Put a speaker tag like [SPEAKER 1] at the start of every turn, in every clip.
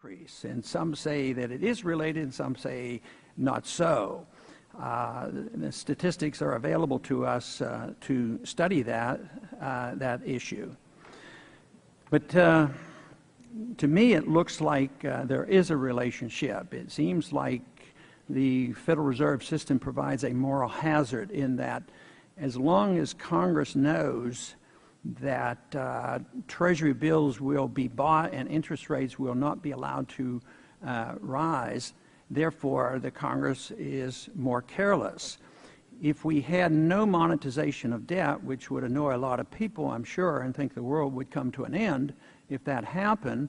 [SPEAKER 1] increase. And some say that it is related, and some say not so. The statistics are available to us to study that issue. But to me, it looks like there is a relationship. It seems like the Federal Reserve System provides a moral hazard in that as long as Congress knows that Treasury bills will be bought and interest rates will not be allowed to rise, therefore the Congress is more careless. If we had no monetization of debt, which would annoy a lot of people, I'm sure, and think the world would come to an end if that happened,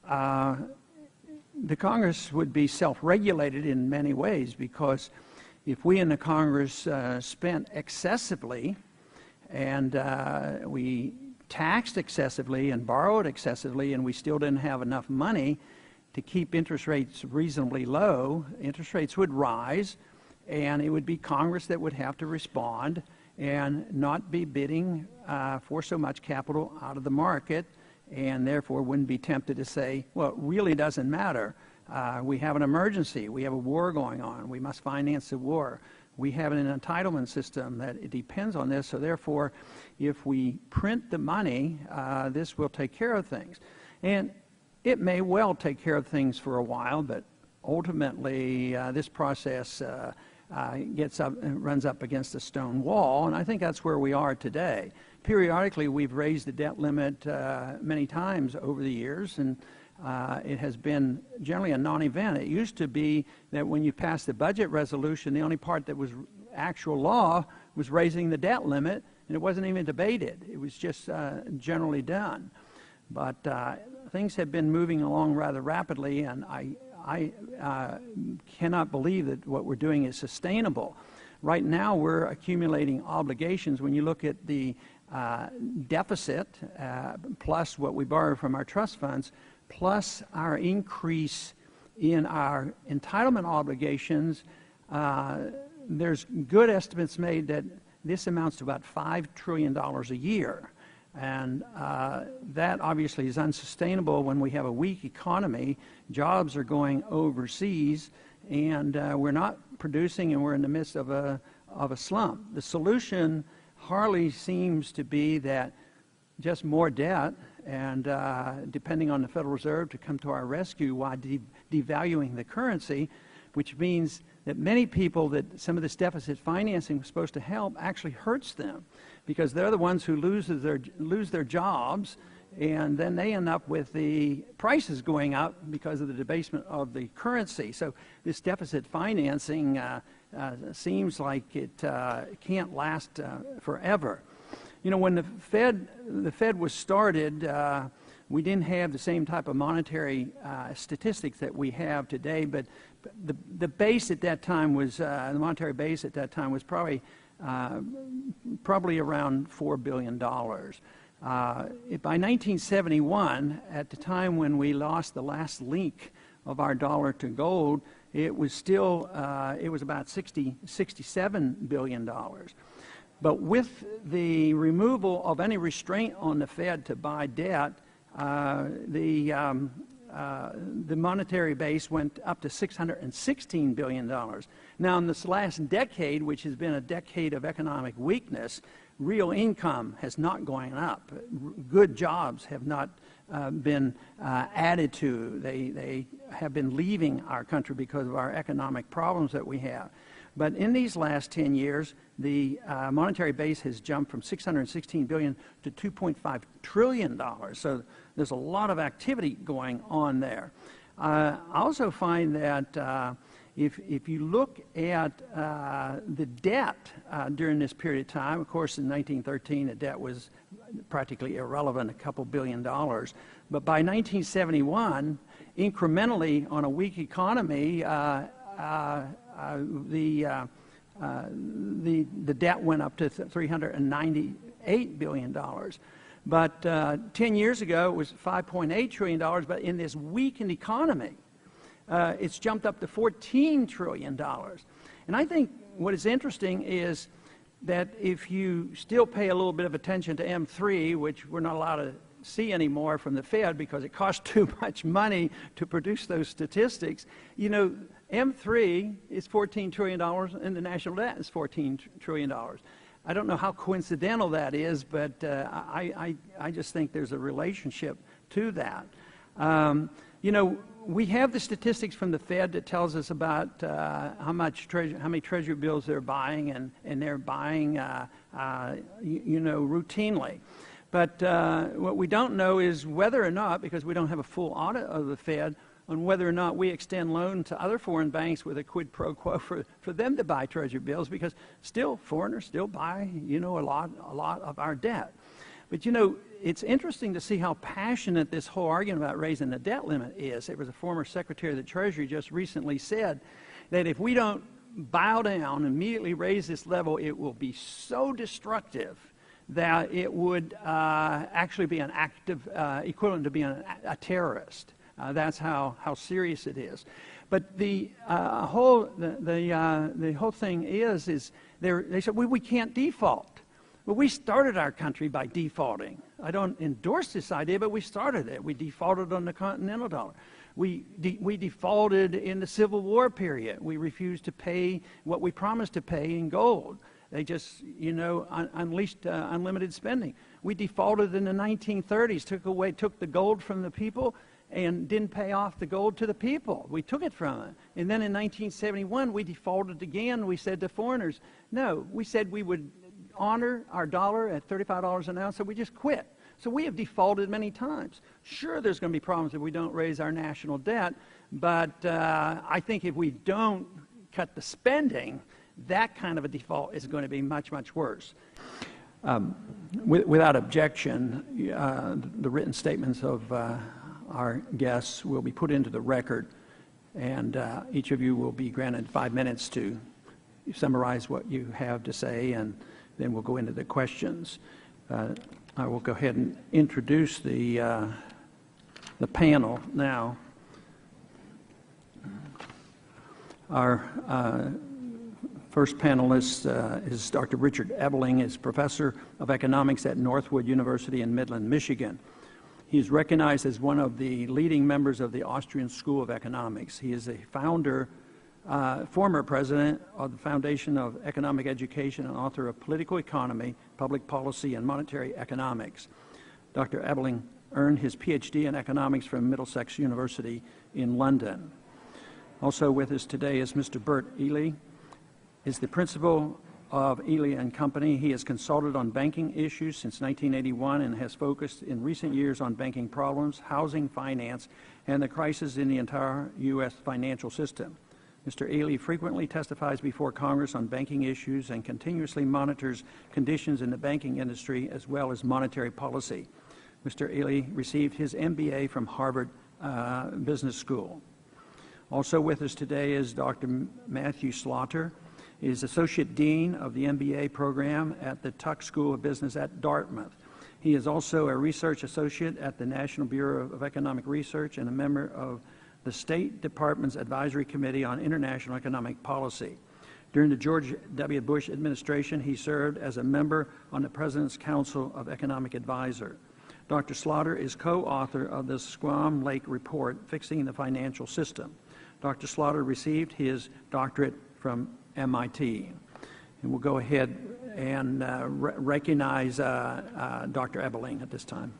[SPEAKER 1] the Congress would be self-regulated in many ways, because if we in the Congress spent excessively and we taxed excessively and borrowed excessively and we still didn't have enough money to keep interest rates reasonably low, interest rates would rise, and it would be Congress that would have to respond and not be bidding for so much capital out of the market, and therefore wouldn't be tempted to say, well, it really doesn't matter. We have an emergency. We have a war going on. We must finance the war. We have an entitlement system that it depends on this, so therefore, if we print the money, this will take care of things. And it may well take care of things for a while, but ultimately this process runs up against a stone wall, and I think that's where we are today. Periodically, we've raised the debt limit many times over the years, and it has been generally a non-event. It used to be that when you passed the budget resolution, the only part that was actual law was raising the debt limit, and it wasn't even debated. It was just generally done. But things have been moving along rather rapidly, and I cannot believe that what we're doing is sustainable. Right now, we're accumulating obligations. When you look at the deficit, plus what we borrow from our trust funds, plus our increase in our entitlement obligations, there's good estimates made that this amounts to about $5 trillion a year. And that obviously is unsustainable when we have a weak economy. Jobs are going overseas, and we're not producing, and we're in the midst of a slump. The solution hardly seems to be that just more debt and depending on the Federal Reserve to come to our rescue while devaluing the currency, which means that many people that some of this deficit financing was supposed to help actually hurts them, because they're the ones who lose their jobs, and then they end up with the prices going up because of the debasement of the currency. So this deficit financing seems like it can't last forever. You know, when the Fed was started, we didn't have the same type of monetary statistics that we have today, but the base at that time was, the monetary base at that time was probably around $4 billion. By 1971, at the time when we lost the last link of our dollar to gold, it was still, it was about $67 billion. But with the removal of any restraint on the Fed to buy debt, the monetary base went up to $616 billion. Now, in this last decade, which has been a decade of economic weakness, real income has not gone up. Good jobs have not been added to. They have been leaving our country because of our economic problems that we have. But in these last 10 years, the monetary base has jumped from $616 billion to $2.5 trillion. So there's a lot of activity going on there. I also find that if you look at the debt during this period of time, of course, in 1913, the debt was practically irrelevant, a couple $1 billion. But by 1971, incrementally on a weak economy, the debt went up to $398 billion. But 10 years ago, it was $5.8 trillion, but in this weakened economy, it's jumped up to $14 trillion. And I think what is interesting is that if you still pay a little bit of attention to M3, which we're not allowed to see any more from the Fed because it costs too much money to produce those statistics. You know, M3 is $14 trillion and the national debt is $14 trillion. I don't know how coincidental that is, but I just think there's a relationship to that. You know, we have the statistics from the Fed that tells us about how many treasury bills they're buying, and they're buying, you know, routinely. But what we don't know is whether or not, because we don't have a full audit of the Fed, on whether or not we extend loan to other foreign banks with a quid pro quo for them to buy treasury bills, because still foreigners still buy, you know, a lot of our debt. But, you know, it's interesting to see how passionate this whole argument about raising the debt limit is. It was a former Secretary of the Treasury just recently said that if we don't bow down, immediately raise this level, it will be so destructive that it would actually be an active equivalent to being a terrorist. That's how serious it is. But the whole thing is they said we can't default. Well, we started our country by defaulting. I don't endorse this idea, but we started it. We defaulted on the continental dollar. We defaulted in the Civil War period. We refused to pay what we promised to pay in gold. They just, you know, unleashed unlimited spending. We defaulted in the 1930s, took the gold from the people and didn't pay off the gold to the people. We took it from them. And then in 1971, we defaulted again. We said to foreigners, no, we said we would honor our dollar at $35 an ounce, so we just quit. So we have defaulted many times. Sure, there's going to be problems if we don't raise our national debt, but I think if we don't cut the spending, that kind of a default is going to be much, much worse. Without objection, the written statements of our guests will be put into the record, and each of you will be granted 5 minutes to summarize what you have to say, and then we'll go into the questions. I will go ahead and introduce the panel now. Our first panelist is Dr. Richard Ebeling, is professor of economics at Northwood University in Midland, Michigan. He is recognized as one of the leading members of the Austrian School of Economics. He is a former president of the Foundation of Economic Education and author of Political Economy, Public Policy, and Monetary Economics. Dr. Ebeling earned his PhD in economics from Middlesex University in London. Also with us today is Mr. Bert Ely. Is the principal of Ely & Company. He has consulted on banking issues since 1981 and has focused in recent years on banking problems, housing finance, and the crisis in the entire U.S. financial system. Mr. Ely frequently testifies before Congress on banking issues and continuously monitors conditions in the banking industry as well as monetary policy. Mr. Ely received his MBA from Harvard Business School. Also with us today is Dr. Matthew Slaughter. He is Associate Dean of the MBA program at the Tuck School of Business at Dartmouth. He is also a research associate at the National Bureau of Economic Research and a member of the State Department's Advisory Committee on International Economic Policy. During the George W. Bush administration, he served as a member on the President's Council of Economic Advisor. Dr. Slaughter is co-author of the Squam Lake Report, Fixing the Financial System. Dr. Slaughter received his doctorate from MIT. And we'll go ahead and recognize Dr. Ebeling at this time.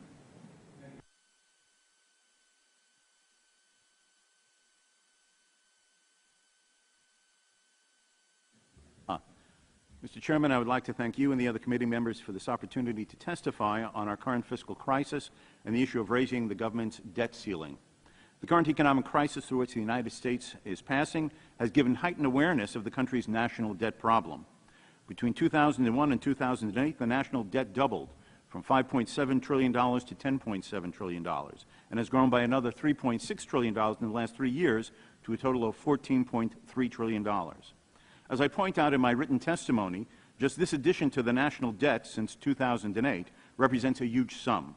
[SPEAKER 2] Mr. Chairman, I would like to thank you and the other committee members for this opportunity to testify on our current fiscal crisis and the issue of raising the government's debt ceiling. The current economic crisis through which the United States is passing has given heightened awareness of the country's national debt problem. Between 2001 and 2008, the national debt doubled from $5.7 trillion to $10.7 trillion and has grown by another $3.6 trillion in the last 3 years to a total of $14.3 trillion. As I point out in my written testimony, just this addition to the national debt since 2008 represents a huge sum.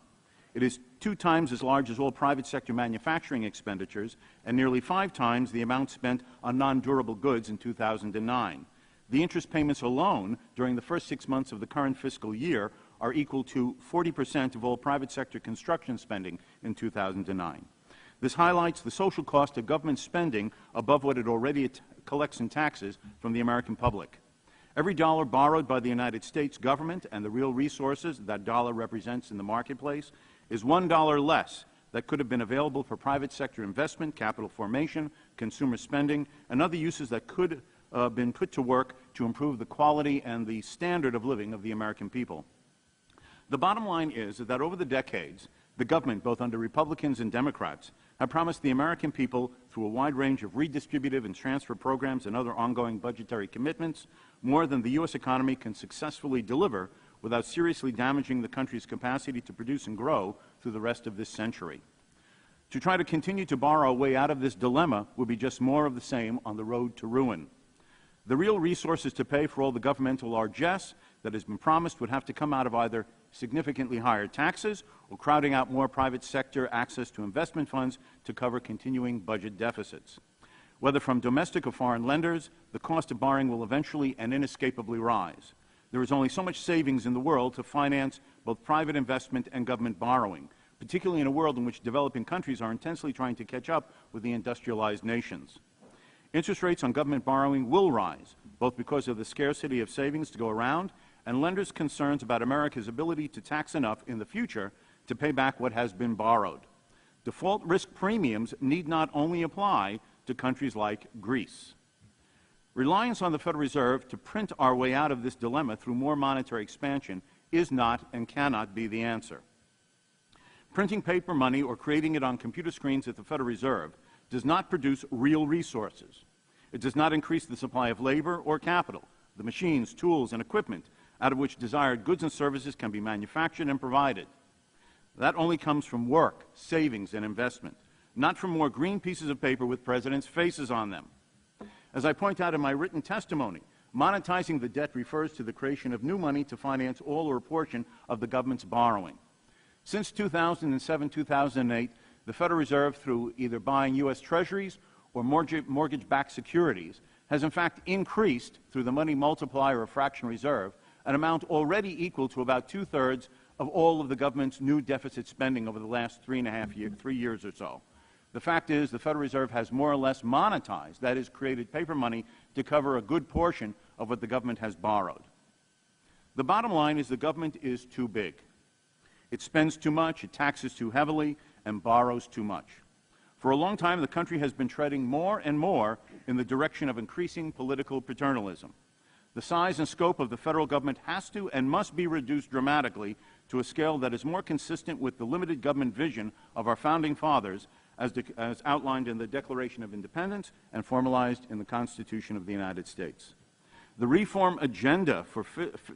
[SPEAKER 2] It is 2 times as large as all private sector manufacturing expenditures and nearly 5 times the amount spent on non-durable goods in 2009. The interest payments alone during the first 6 months of the current fiscal year are equal to 40% of all private sector construction spending in 2009. This highlights the social cost of government spending above what it already collects in taxes from the American public. Every dollar borrowed by the United States government and the real resources that dollar represents in the marketplace is $1 less that could have been available for private sector investment, capital formation, consumer spending, and other uses that could have been put to work to improve the quality and the standard of living of the American people. The bottom line is that over the decades, the government, both under Republicans and Democrats, have promised the American people, through a wide range of redistributive and transfer programs and other ongoing budgetary commitments, more than the U.S. economy can successfully deliver without seriously damaging the country's capacity to produce and grow through the rest of this century. To try to continue to borrow a way out of this dilemma would be just more of the same on the road to ruin. The real resources to pay for all the governmental largesse that has been promised would have to come out of either significantly higher taxes or crowding out more private sector access to investment funds to cover continuing budget deficits. Whether from domestic or foreign lenders, the cost of borrowing will eventually and inescapably rise. There is only so much savings in the world to finance both private investment and government borrowing, particularly in a world in which developing countries are intensely trying to catch up with the industrialized nations. Interest rates on government borrowing will rise, both because of the scarcity of savings to go around and lenders' concerns about America's ability to tax enough in the future to pay back what has been borrowed. Default risk premiums need not only apply to countries like Greece. Reliance on the Federal Reserve to print our way out of this dilemma through more monetary expansion is not and cannot be the answer. Printing paper money or creating it on computer screens at the Federal Reserve does not produce real resources. It does not increase the supply of labor or capital, the machines, tools, and equipment out of which desired goods and services can be manufactured and provided. That only comes from work, savings, and investment, not from more green pieces of paper with presidents' faces on them. As I point out in my written testimony, monetizing the debt refers to the creation of new money to finance all or a portion of the government's borrowing. Since 2007-2008, the Federal Reserve, through either buying U.S. Treasuries or mortgage-backed securities, has in fact increased, through the money multiplier or fraction reserve, an amount already equal to about 2/3 of all of the government's new deficit spending over the last 3 years or so. The fact is the Federal Reserve has more or less monetized, that is, created paper money to cover a good portion of what the government has borrowed. The bottom line is the government is too big. It spends too much, it taxes too heavily, and borrows too much. For a long time, the country has been treading more and more in the direction of increasing political paternalism. The size and scope of the federal government has to and must be reduced dramatically to a scale that is more consistent with the limited government vision of our founding fathers as outlined in the Declaration of Independence and formalized in the Constitution of the United States. The reform agenda for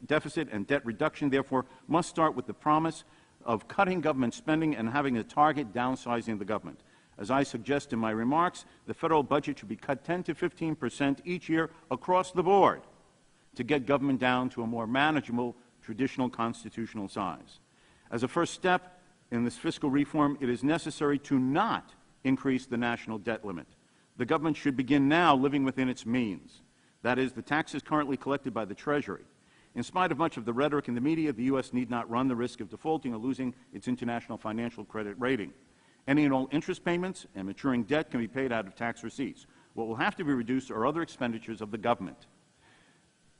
[SPEAKER 2] deficit and debt reduction, therefore, must start with the promise of cutting government spending and having a target downsizing the government. As I suggest in my remarks, the federal budget should be cut 10 to 15% each year across the board to get government down to a more manageable, traditional constitutional size. As a first step in this fiscal reform, it is necessary to not increase the national debt limit. The government should begin now living within its means. That is, the taxes currently collected by the Treasury. In spite of much of the rhetoric in the media, the U.S. need not run the risk of defaulting or losing its international financial credit rating. Any and all interest payments and maturing debt can be paid out of tax receipts. What will have to be reduced are other expenditures of the government.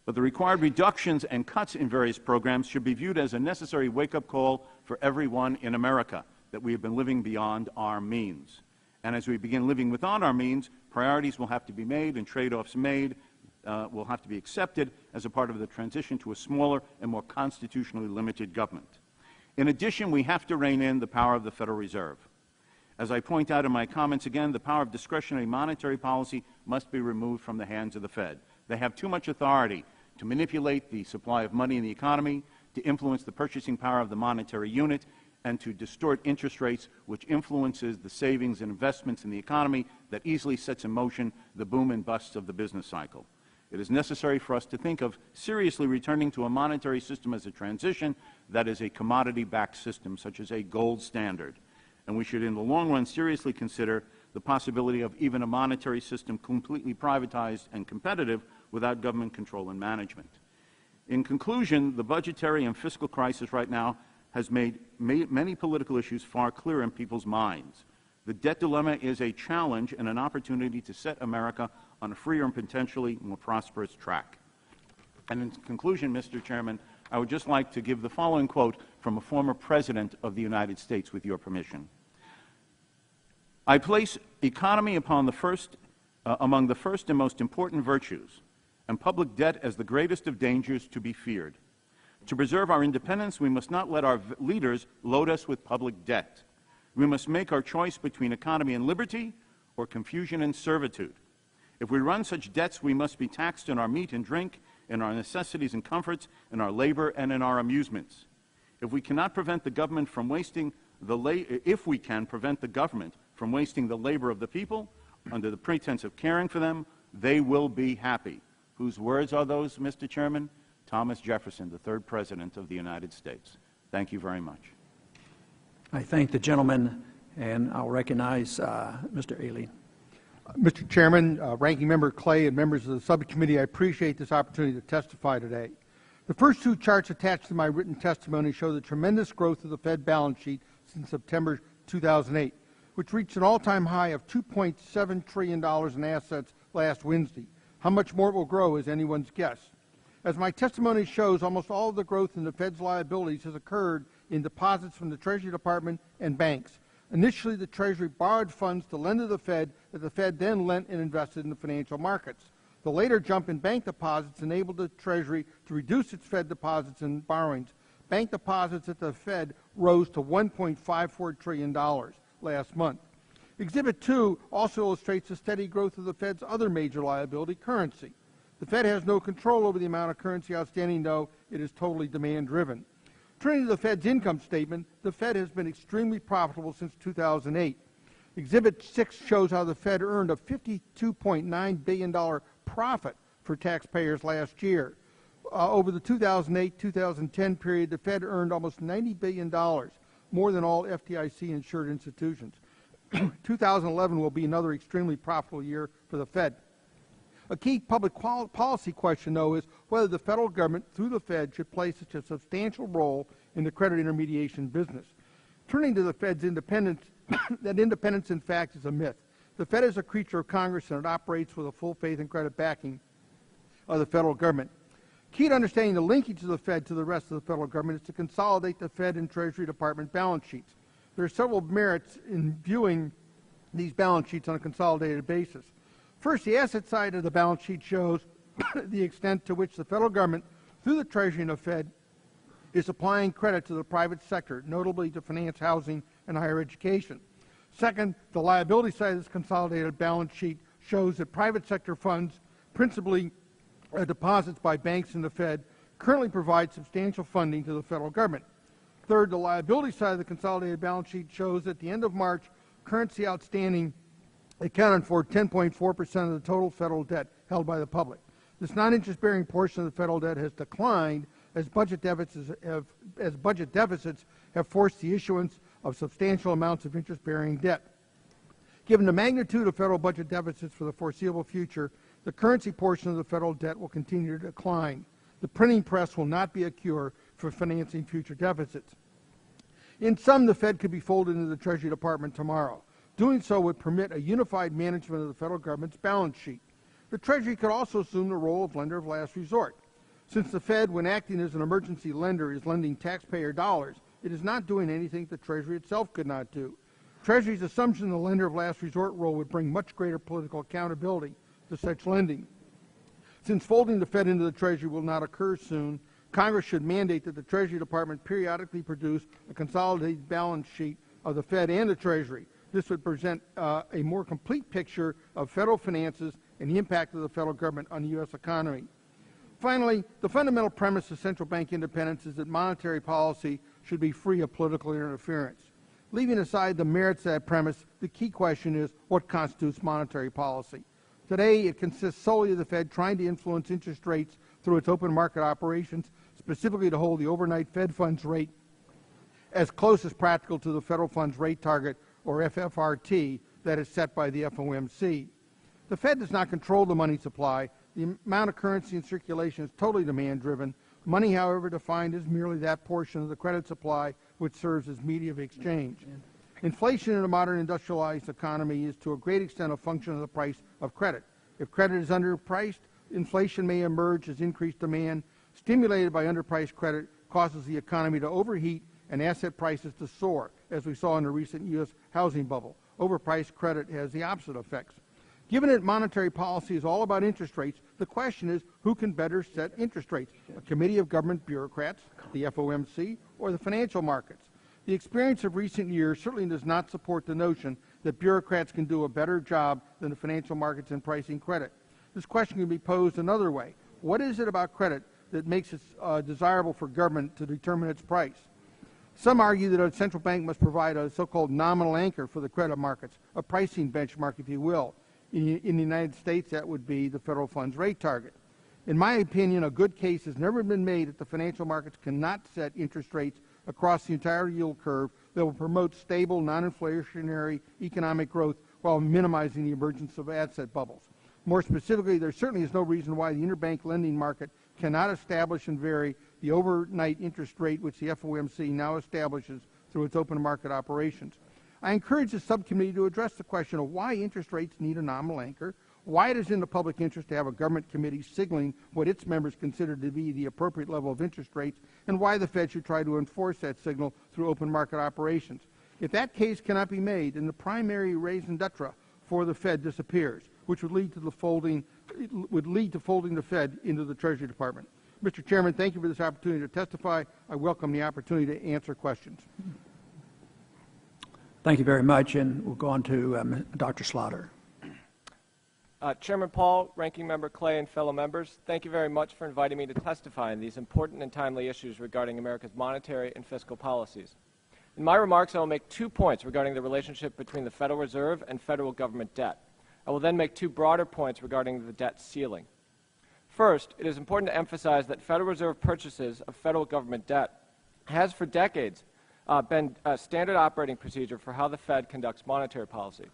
[SPEAKER 2] But the required reductions and cuts in various programs should be viewed as a necessary wake-up call for everyone in America that we have been living beyond our means. And as we begin living within our means, priorities will have to be made and trade-offs made will have to be accepted as a part of the transition to a smaller and more constitutionally limited government. In addition, we have to rein in the power of the Federal Reserve. As I point out in my comments again, the power of discretionary monetary policy must be removed from the hands of the Fed. They have too much authority to manipulate the supply of money in the economy, to influence the purchasing power of the monetary unit, and to distort interest rates, which influences the savings and investments in the economy that easily sets in motion the boom and busts of the business cycle. It is necessary for us to think of seriously returning to a monetary system as a transition that is a commodity-backed system, such as a gold standard. And we should, in the long run, seriously consider the possibility of even a monetary system completely privatized and competitive without government control and management. In conclusion, the budgetary and fiscal crisis right now has made many political issues far clearer in people's minds. The debt dilemma is a challenge and an opportunity to set America on a freer and potentially more prosperous track. And in conclusion, Mr. Chairman, I would just like to give the following quote from a former President of the United States, with your permission. I place economy upon among the first and most important virtues, and public debt as the greatest of dangers to be feared. To preserve our independence, we must not let our leaders load us with public debt. We must make our choice between economy and liberty or confusion and servitude. If we run such debts, we must be taxed in our meat and drink, in our necessities and comforts, in our labor and in our amusements. If we cannot prevent the government from wasting the labor of the people under the pretense of caring for them, they will be happy. Whose words are those, Mr. Chairman? Thomas Jefferson, the third President of the United States. Thank you very much.
[SPEAKER 1] I thank the gentleman, and I'll recognize Mr. Aileen.
[SPEAKER 3] Mr. Chairman, Ranking Member Clay, and members of the subcommittee, I appreciate this opportunity to testify today. The first two charts attached to my written testimony show the tremendous growth of the Fed balance sheet since September 2008, which reached an all-time high of $2.7 trillion in assets last Wednesday. How much more it will grow is anyone's guess. As my testimony shows, almost all of the growth in the Fed's liabilities has occurred in deposits from the Treasury Department and banks. Initially, the Treasury borrowed funds to lend to the Fed that the Fed then lent and invested in the financial markets. The later jump in bank deposits enabled the Treasury to reduce its Fed deposits and borrowings. Bank deposits at the Fed rose to $1.54 trillion last month. Exhibit 2 also illustrates the steady growth of the Fed's other major liability, currency. The Fed has no control over the amount of currency outstanding, though it is totally demand-driven. Turning to the Fed's income statement, the Fed has been extremely profitable since 2008. Exhibit 6 shows how the Fed earned a $52.9 billion profit for taxpayers last year. Over the 2008-2010 period, the Fed earned almost $90 billion, more than all FDIC-insured institutions. 2011 will be another extremely profitable year for the Fed. A key public policy question, though, is whether the federal government, through the Fed, should play such a substantial role in the credit intermediation business. Turning to the Fed's independence, that independence, in fact, is a myth. The Fed is a creature of Congress, and it operates with a full faith and credit backing of the federal government. Key to understanding the linkage of the Fed to the rest of the federal government is to consolidate the Fed and Treasury Department balance sheets. There are several merits in viewing these balance sheets on a consolidated basis. First, the asset side of the balance sheet shows the extent to which the federal government, through the Treasury and the Fed, is applying credit to the private sector, notably to finance housing and higher education. Second, the liability side of this consolidated balance sheet shows that private sector funds, principally deposits by banks and the Fed, currently provide substantial funding to the federal government. Third, the liability side of the consolidated balance sheet shows at the end of March, currency outstanding accounted for 10.4% of the total federal debt held by the public. This non-interest-bearing portion of the federal debt has declined as budget deficits have forced the issuance of substantial amounts of interest-bearing debt. Given the magnitude of federal budget deficits for the foreseeable future, the currency portion of the federal debt will continue to decline. The printing press will not be a cure for financing future deficits. In sum, the Fed could be folded into the Treasury Department tomorrow. Doing so would permit a unified management of the federal government's balance sheet. The Treasury could also assume the role of lender of last resort. Since the Fed, when acting as an emergency lender, is lending taxpayer dollars, it is not doing anything the Treasury itself could not do. Treasury's assumption of the lender of last resort role would bring much greater political accountability to such lending. Since folding the Fed into the Treasury will not occur soon, Congress should mandate that the Treasury Department periodically produce a consolidated balance sheet of the Fed and the Treasury. This would present a more complete picture of federal finances and the impact of the federal government on the U.S. economy. Finally, the fundamental premise of central bank independence is that monetary policy should be free of political interference. Leaving aside the merits of that premise, the key question is what constitutes monetary policy. Today, it consists solely of the Fed trying to influence interest rates through its open market operations, specifically to hold the overnight Fed funds rate as close as practical to the federal funds rate target, or FFRT, that is set by the FOMC. The Fed does not control the money supply. The amount of currency in circulation is totally demand-driven. Money, however, defined as merely that portion of the credit supply which serves as medium of exchange. Inflation in a modern industrialized economy is to a great extent a function of the price of credit. If credit is underpriced, inflation may emerge as increased demand, stimulated by underpriced credit, causes the economy to overheat and asset prices to soar, as we saw in the recent U.S. housing bubble. Overpriced credit has the opposite effects. Given that monetary policy is all about interest rates, the question is who can better set interest rates, a committee of government bureaucrats, the FOMC, or the financial markets? The experience of recent years certainly does not support the notion that bureaucrats can do a better job than the financial markets in pricing credit. This question can be posed another way. What is it about credit that makes it desirable for government to determine its price? Some argue that a central bank must provide a so-called nominal anchor for the credit markets, a pricing benchmark, if you will. In the United States, that would be the federal funds rate target. In my opinion, a good case has never been made that the financial markets cannot set interest rates across the entire yield curve that will promote stable, non-inflationary economic growth while minimizing the emergence of asset bubbles. More specifically, there certainly is no reason why the interbank lending market cannot establish and vary the overnight interest rate which the FOMC now establishes through its open market operations. I encourage the subcommittee to address the question of why interest rates need a nominal anchor, why it is in the public interest to have a government committee signaling what its members consider to be the appropriate level of interest rates, and why the Fed should try to enforce that signal through open market operations. If that case cannot be made, then the primary raison d'etre for the Fed disappears, which would lead to folding the Fed into the Treasury Department. Mr. Chairman, thank you for this opportunity to testify. I welcome the opportunity to answer questions.
[SPEAKER 1] Thank you very much, and we'll go on to Dr. Slaughter.
[SPEAKER 4] Chairman Paul, Ranking Member Clay, and fellow members, thank you very much for inviting me to testify on these important and timely issues regarding America's monetary and fiscal policies. In my remarks, I will make 2 points regarding the relationship between the Federal Reserve and federal government debt. I will then make 2 broader points regarding the debt ceiling. First, it is important to emphasize that Federal Reserve purchases of federal government debt has for decades been a standard operating procedure for how the Fed conducts monetary policy.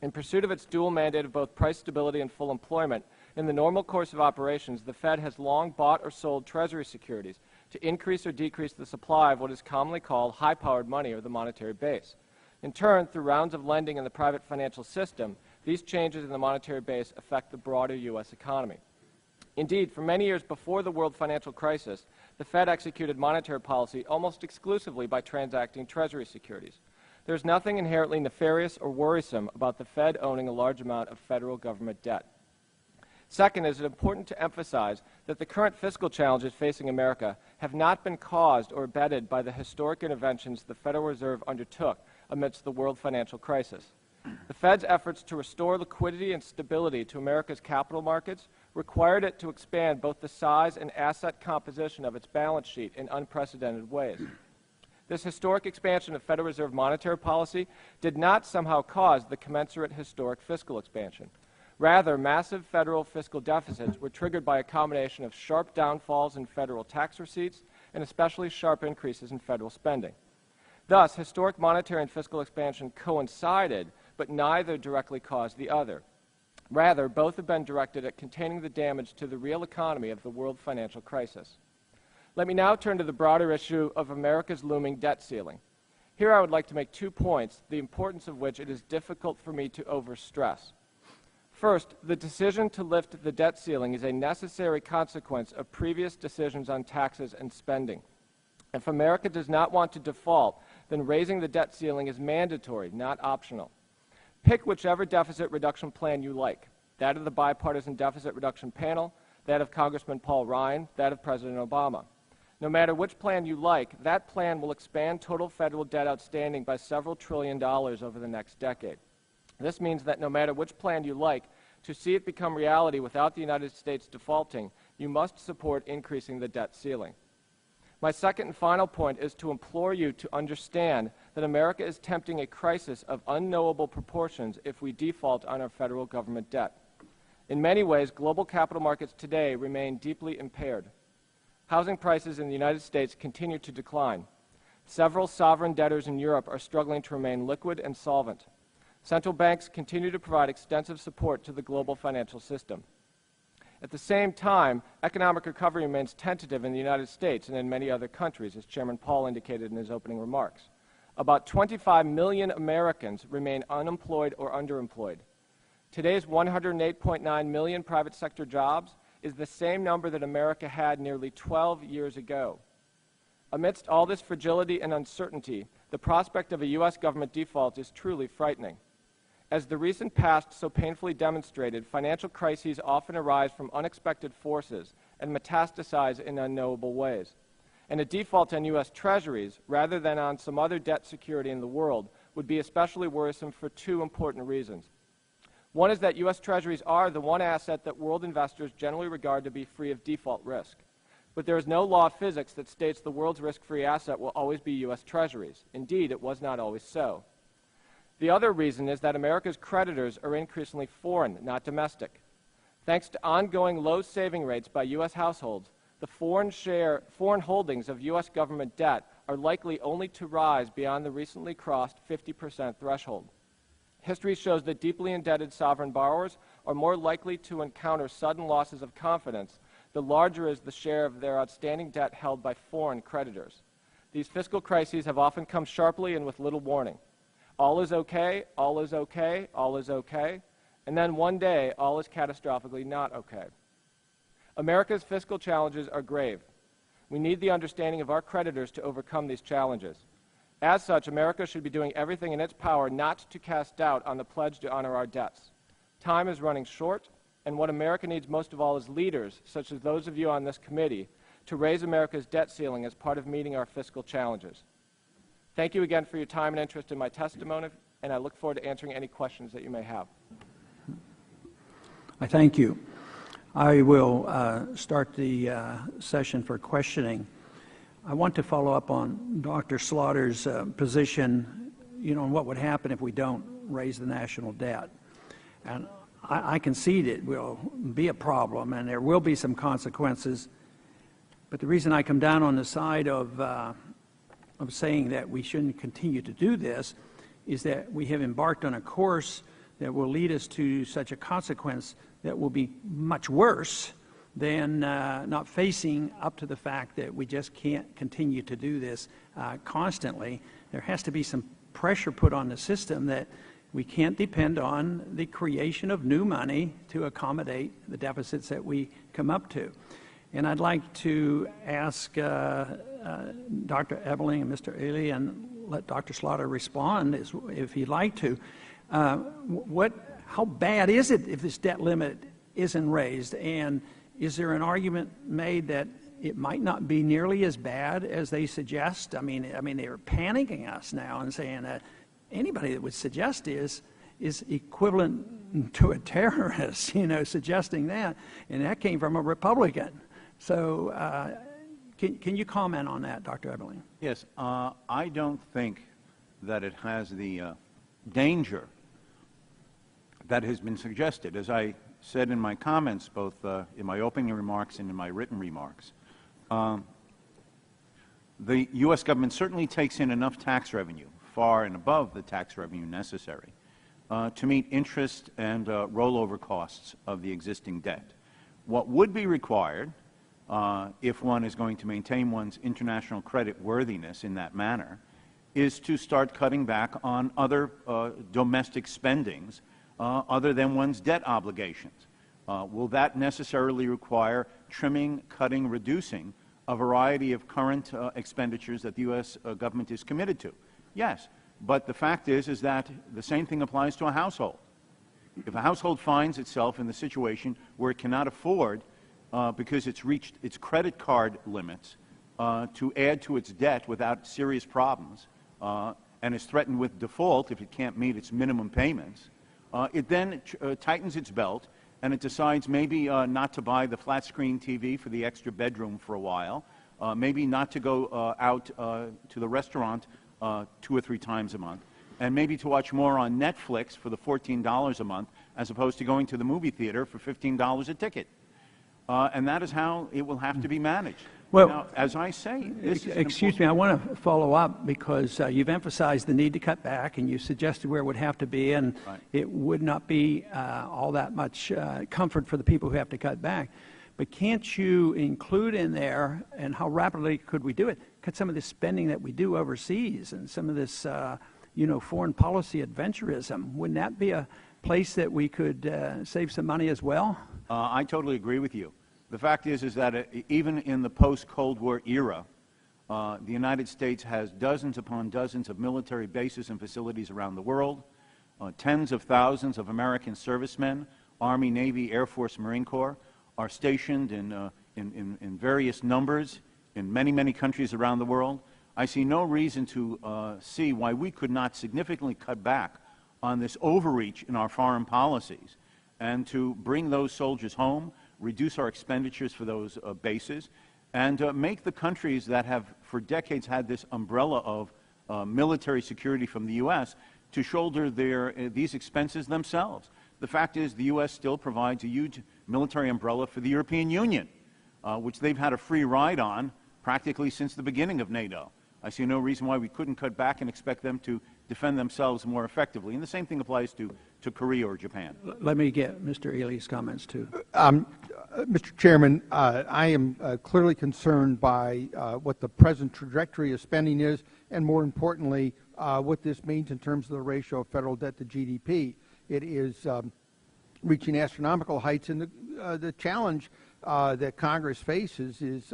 [SPEAKER 4] In pursuit of its dual mandate of both price stability and full employment, in the normal course of operations, the Fed has long bought or sold Treasury securities to increase or decrease the supply of what is commonly called high-powered money, or the monetary base. In turn, through rounds of lending in the private financial system, these changes in the monetary base affect the broader U.S. economy. Indeed, for many years before the world financial crisis, the Fed executed monetary policy almost exclusively by transacting Treasury securities. There is nothing inherently nefarious or worrisome about the Fed owning a large amount of federal government debt. Second, it is important to emphasize that the current fiscal challenges facing America have not been caused or abetted by the historic interventions the Federal Reserve undertook amidst the world financial crisis. The Fed's efforts to restore liquidity and stability to America's capital markets required it to expand both the size and asset composition of its balance sheet in unprecedented ways. This historic expansion of Federal Reserve monetary policy did not somehow cause the commensurate historic fiscal expansion. Rather, massive federal fiscal deficits were triggered by a combination of sharp downfalls in federal tax receipts and especially sharp increases in federal spending. Thus, historic monetary and fiscal expansion coincided, but neither directly caused the other. Rather, both have been directed at containing the damage to the real economy of the world financial crisis. Let me now turn to the broader issue of America's looming debt ceiling. Here I would like to make 2 points, the importance of which it is difficult for me to overstress. First, the decision to lift the debt ceiling is a necessary consequence of previous decisions on taxes and spending. If America does not want to default, then raising the debt ceiling is mandatory, not optional. Pick whichever deficit reduction plan you like, that of the Bipartisan Deficit Reduction Panel, that of Congressman Paul Ryan, that of President Obama. No matter which plan you like, that plan will expand total federal debt outstanding by several $1 trillion over the next decade. This means that no matter which plan you like, to see it become reality without the United States defaulting, you must support increasing the debt ceiling. My second and final point is to implore you to understand that America is tempting a crisis of unknowable proportions if we default on our federal government debt. In many ways, global capital markets today remain deeply impaired. Housing prices in the United States continue to decline. Several sovereign debtors in Europe are struggling to remain liquid and solvent. Central banks continue to provide extensive support to the global financial system. At the same time, economic recovery remains tentative in the United States and in many other countries, as Chairman Paul indicated in his opening remarks. About 25 million Americans remain unemployed or underemployed. Today's 108.9 million private sector jobs is the same number that America had nearly 12 years ago. Amidst all this fragility and uncertainty, the prospect of a U.S. government default is truly frightening. As the recent past so painfully demonstrated, financial crises often arise from unexpected forces and metastasize in unknowable ways. And a default on U.S. Treasuries, rather than on some other debt security in the world, would be especially worrisome for two important reasons. One is that U.S. Treasuries are the one asset that world investors generally regard to be free of default risk. But there is no law of physics that states the world's risk-free asset will always be U.S. Treasuries. Indeed, it was not always so. The other reason is that America's creditors are increasingly foreign, not domestic. Thanks to ongoing low saving rates by U.S. households, the foreign holdings of U.S. government debt are likely only to rise beyond the recently crossed 50% threshold. History shows that deeply indebted sovereign borrowers are more likely to encounter sudden losses of confidence the larger is the share of their outstanding debt held by foreign creditors. These fiscal crises have often come sharply and with little warning. All is okay, all is okay, all is okay, and then one day, all is catastrophically not okay. America's fiscal challenges are grave. We need the understanding of our creditors to overcome these challenges. As such, America should be doing everything in its power not to cast doubt on the pledge to honor our debts. Time is running short, and what America needs most of all is leaders, such as those of you on this committee, to raise America's debt ceiling as part of meeting our fiscal challenges. Thank you again for your time and interest in my testimony, and I look forward to answering any questions that you may have.
[SPEAKER 1] I thank you. I will start the session for questioning. I want to follow up on Dr. Slaughter's position, on what would happen if we don't raise the national debt. And I concede it will be a problem, and there will be some consequences. But the reason I come down on the side of saying that we shouldn't continue to do this is that we have embarked on a course that will lead us to such a consequence that will be much worse than not facing up to the fact that we just can't continue to do this constantly. There has to be some pressure put on the system that we can't depend on the creation of new money to accommodate the deficits that we come up to. And I'd like to ask Dr. Ebeling and Mr. Ely, and let Dr. Slaughter respond if he'd like to. How bad is it if this debt limit isn't raised? And is there an argument made that it might not be nearly as bad as they suggest? I mean, they're panicking us now and saying that anybody that would suggest is equivalent to a terrorist, suggesting that. And that came from a Republican. So can you comment on that, Dr. Ebeling?
[SPEAKER 2] Yes. I don't think that it has the danger that has been suggested. As I said in my comments, both in my opening remarks and in my written remarks, the U.S. government certainly takes in enough tax revenue, far and above the tax revenue necessary, to meet interest and rollover costs of the existing debt. What would be required, if one is going to maintain one's international credit worthiness in that manner, is to start cutting back on other domestic spendings other than one's debt obligations. Will that necessarily require trimming, cutting, reducing a variety of current expenditures that the U.S. government is committed to? Yes, but the fact is that the same thing applies to a household. If a household finds itself in the situation where it cannot afford, because it's reached its credit card limits, to add to its debt without serious problems, and is threatened with default if it can't meet its minimum payments, it then tightens its belt and it decides maybe not to buy the flat screen TV for the extra bedroom for a while, maybe not to go out to the restaurant 2 or 3 times a month, and maybe to watch more on Netflix for the $14 a month as opposed to going to the movie theater for $15 a ticket. And that is how it will have to be managed.
[SPEAKER 1] Well,
[SPEAKER 2] Now, as I say, this is
[SPEAKER 1] excuse me, I want to follow up because you've emphasized the need to cut back, and you suggested where it would have to be, and
[SPEAKER 2] Right.
[SPEAKER 1] it would not be all that much comfort for the people who have to cut back. But can't you include in there, and how rapidly could we do it, cut some of the spending that we do overseas and some of this, foreign policy adventurism? Wouldn't that be a place that we could save some money as well?
[SPEAKER 2] I totally agree with you. The fact is that even in the post-Cold War era, the United States has dozens upon dozens of military bases and facilities around the world. Tens of thousands of American servicemen, Army, Navy, Air Force, Marine Corps, are stationed in various numbers in many, many countries around the world. I see no reason to see why we could not significantly cut back on this overreach in our foreign policies and to bring those soldiers home, reduce our expenditures for those bases, and make the countries that have for decades had this umbrella of military security from the U.S. to shoulder these expenses themselves. The fact is the U.S. still provides a huge military umbrella for the European Union, which they've had a free ride on practically since the beginning of NATO. I see no reason why we couldn't cut back and expect them to defend themselves more effectively. And the same thing applies to Korea or Japan.
[SPEAKER 1] Let me get Mr. Ely's comments, too.
[SPEAKER 3] Mr. Chairman, I am clearly concerned by what the present trajectory of spending is, and more importantly, what this means in terms of the ratio of federal debt to GDP. It is reaching astronomical heights, and the challenge that Congress faces is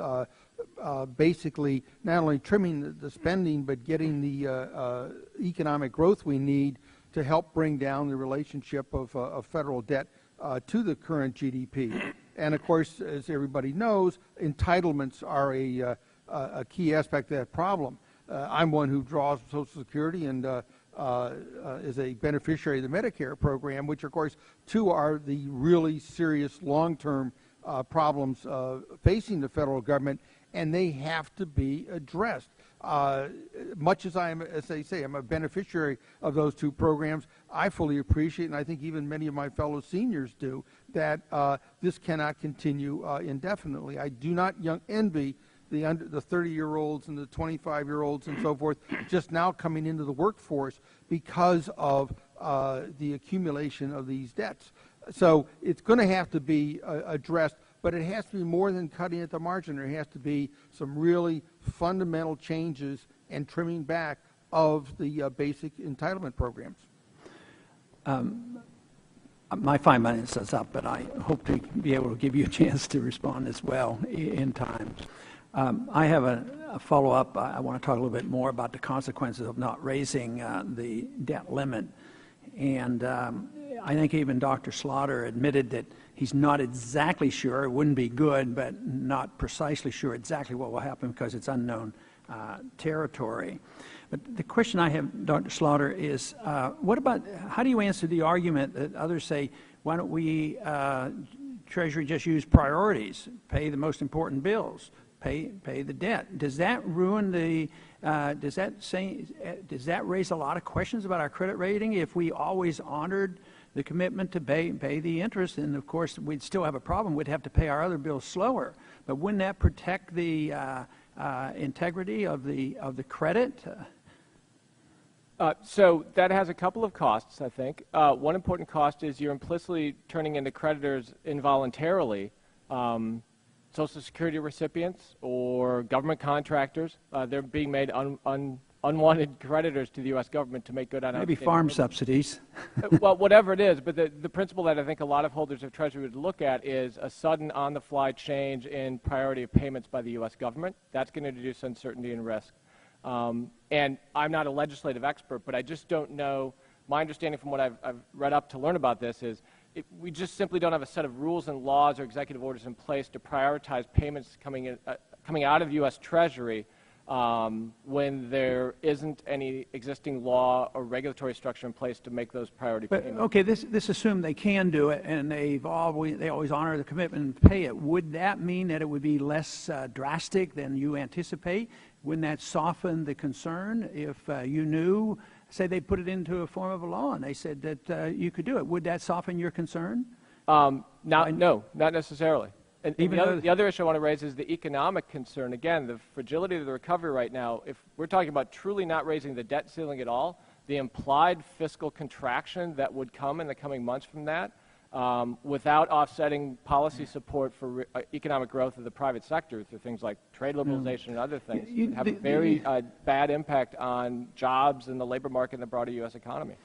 [SPEAKER 3] basically not only trimming the spending, but getting the economic growth we need to help bring down the relationship of federal debt to the current GDP. And of course, as everybody knows, entitlements are a key aspect of that problem. I'm one who draws Social Security and is a beneficiary of the Medicare program, which of course, too, are the really serious long-term problems facing the federal government, and they have to be addressed. Much as I am, as they say, I'm a beneficiary of those two programs, I fully appreciate, and I think even many of my fellow seniors do, that this cannot continue indefinitely. I do not envy the 30-year-olds and the 25-year-olds and so forth just now coming into the workforce because of the accumulation of these debts. So it's going to have to be addressed, but it has to be more than cutting at the margin. There has to be some really fundamental changes and trimming back of the basic entitlement programs.
[SPEAKER 1] My 5 minutes is up, but I hope to be able to give you a chance to respond as well in time. I have a follow-up. I want to talk a little bit more about the consequences of not raising the debt limit. And I think even Dr. Slaughter admitted that he's not exactly sure. It wouldn't be good, but not precisely sure exactly what will happen because it's unknown territory. But the question I have, Dr. Slaughter, is what about, how do you answer the argument that others say, why don't we, Treasury, just use priorities, pay the most important bills, pay the debt? Does that ruin the, does that raise a lot of questions about our credit rating if we always honored the commitment to pay the interest? And of course, we'd still have a problem. We'd have to pay our other bills slower. But wouldn't that protect the integrity of the credit?
[SPEAKER 4] So that has a couple of costs, I think. One important cost is you're implicitly turning into creditors involuntarily Social Security recipients or government contractors. They're being made unwanted creditors to the U.S. government to make good on
[SPEAKER 1] maybe farm subsidies.
[SPEAKER 4] Well, whatever it is, but the principle that I think a lot of holders of Treasury would look at is a sudden on-the-fly change in priority of payments by the U.S. government. That's going to introduce uncertainty and risk. And I'm not a legislative expert, but I just don't know. My understanding from what I've read up to learn about this is we just simply don't have a set of rules and laws or executive orders in place to prioritize payments coming out of U.S. Treasury when there isn't any existing law or regulatory structure in place to make those priority payments.
[SPEAKER 1] Okay, this assumed they can do it, and they always honor the commitment and pay it. Would that mean that it would be less drastic than you anticipate? Wouldn't that soften the concern if you knew, say they put it into a form of a law and they said that you could do it? Would that soften your concern?
[SPEAKER 4] No, not necessarily. And
[SPEAKER 1] Even though
[SPEAKER 4] the other issue I want to raise is the economic concern. Again, the fragility of the recovery right now, if we're talking about truly not raising the debt ceiling at all, the implied fiscal contraction that would come in the coming months from that, without offsetting policy support for economic growth of the private sector through things like trade liberalization and other things, have a very bad impact on jobs and the labor market and the broader U.S. economy.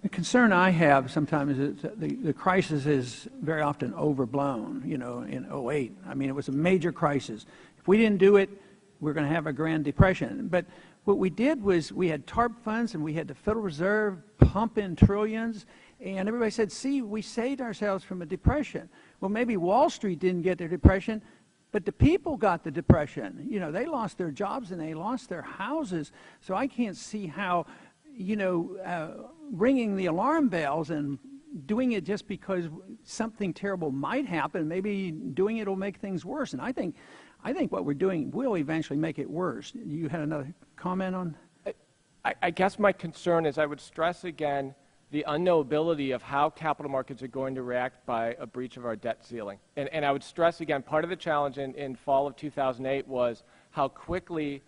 [SPEAKER 1] The concern I have sometimes is that the crisis is very often overblown, you know, in '08. I mean, it was a major crisis. If we didn't do it, we're going to have a Grand Depression. But what we did was we had TARP funds and we had the Federal Reserve pump in trillions, and everybody said, see, we saved ourselves from a depression. Well, maybe Wall Street didn't get their depression, but the people got the depression. You know, they lost their jobs and they lost their houses. So I can't see how, you know, ringing the alarm bells and doing it just because something terrible might happen, maybe doing it will make things worse. And I think what we're doing will eventually make it worse. You had another comment on?
[SPEAKER 4] I guess my concern is I would stress again the unknowability of how capital markets are going to react by a breach of our debt ceiling. And I would stress again, part of the challenge in fall of 2008 was how quickly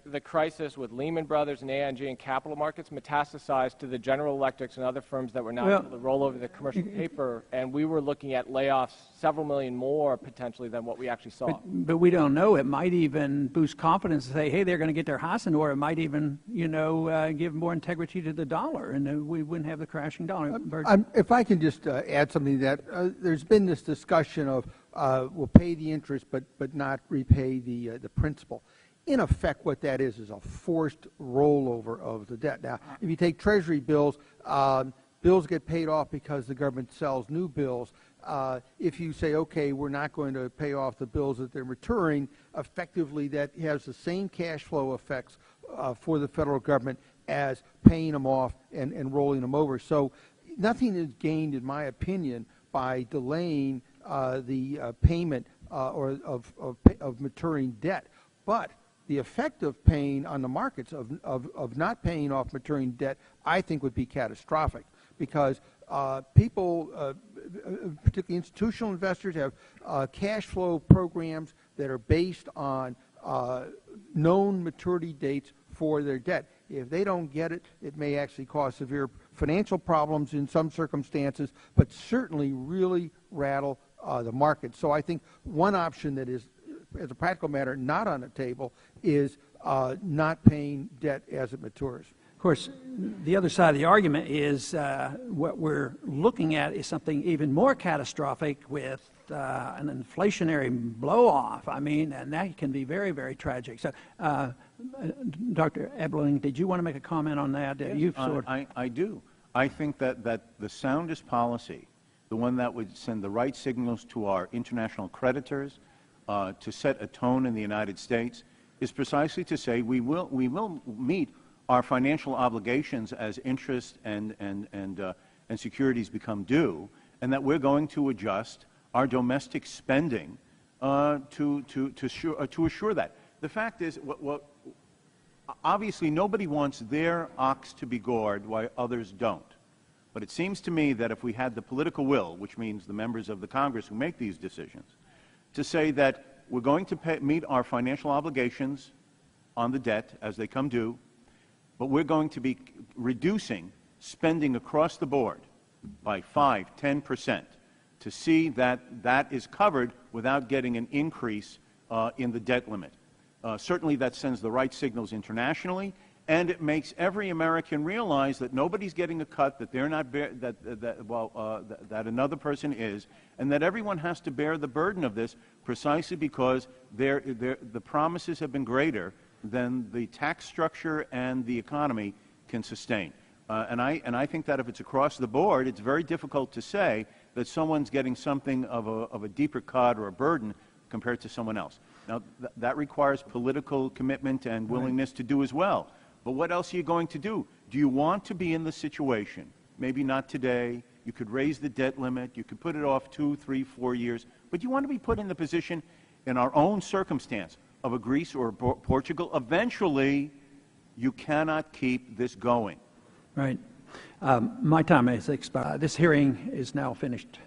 [SPEAKER 4] the crisis with Lehman Brothers and AIG and capital markets metastasized to the General Electrics and other firms that were not able to roll over the commercial paper, and we were looking at layoffs, several million more potentially than what we actually saw.
[SPEAKER 1] But we don't know. It might even boost confidence and say, hey, they're going to get their house in order. It might even, you know, give more integrity to the dollar, and we wouldn't have the crashing dollar.
[SPEAKER 3] If I can just add something to that, there's been this discussion of we'll pay the interest but not repay the principal. In effect, what that is a forced rollover of the debt. Now, if you take Treasury bills, bills get paid off because the government sells new bills. If you say, okay, we're not going to pay off the bills that they're maturing, effectively that has the same cash flow effects for the federal government as paying them off and rolling them over. So nothing is gained, in my opinion, by delaying the payment of maturing debt. But the effect of paying on the markets of not paying off maturing debt, I think, would be catastrophic, because people, particularly institutional investors, have cash flow programs that are based on known maturity dates for their debt. If they don't get it, it may actually cause severe financial problems in some circumstances, but certainly really rattle the market. So I think one option that is, as a practical matter, not on the table is not paying debt as it matures.
[SPEAKER 1] Of course, the other side of the argument is what we're looking at is something even more catastrophic with an inflationary blow-off. I mean, and that can be very, very tragic. So, Dr. Ebeling, did you want to make a comment on that?
[SPEAKER 2] Yes, I do. I think that the soundest policy, the one that would send the right signals to our international creditors, to set a tone in the United States, is precisely to say we will meet our financial obligations as interest and securities become due, and that we're going to adjust our domestic spending to assure that. The fact is, obviously nobody wants their ox to be gored while others don't. But it seems to me that if we had the political will, which means the members of the Congress who make these decisions, to say that we're going to meet our financial obligations on the debt as they come due, but we're going to be reducing spending across the board by 5–10% to see that that is covered without getting an increase in the debt limit. Certainly that sends the right signals internationally, and it makes every American realize that nobody's getting a cut, that they're not that another person is, and that everyone has to bear the burden of this precisely because the promises have been greater than the tax structure and the economy can sustain. And I think that if it's across the board, it's very difficult to say that someone's getting something of a deeper cut or a burden compared to someone else. Now, that requires political commitment and willingness to do as well. But what else are you going to do? Do you want to be in the situation? Maybe not today. You could raise the debt limit. You could put it off 2, 3, 4 years. But you want to be put in the position, in our own circumstance, of a Greece or a Portugal. Eventually, you cannot keep this going.
[SPEAKER 1] Right. My time has expired. This hearing is now finished.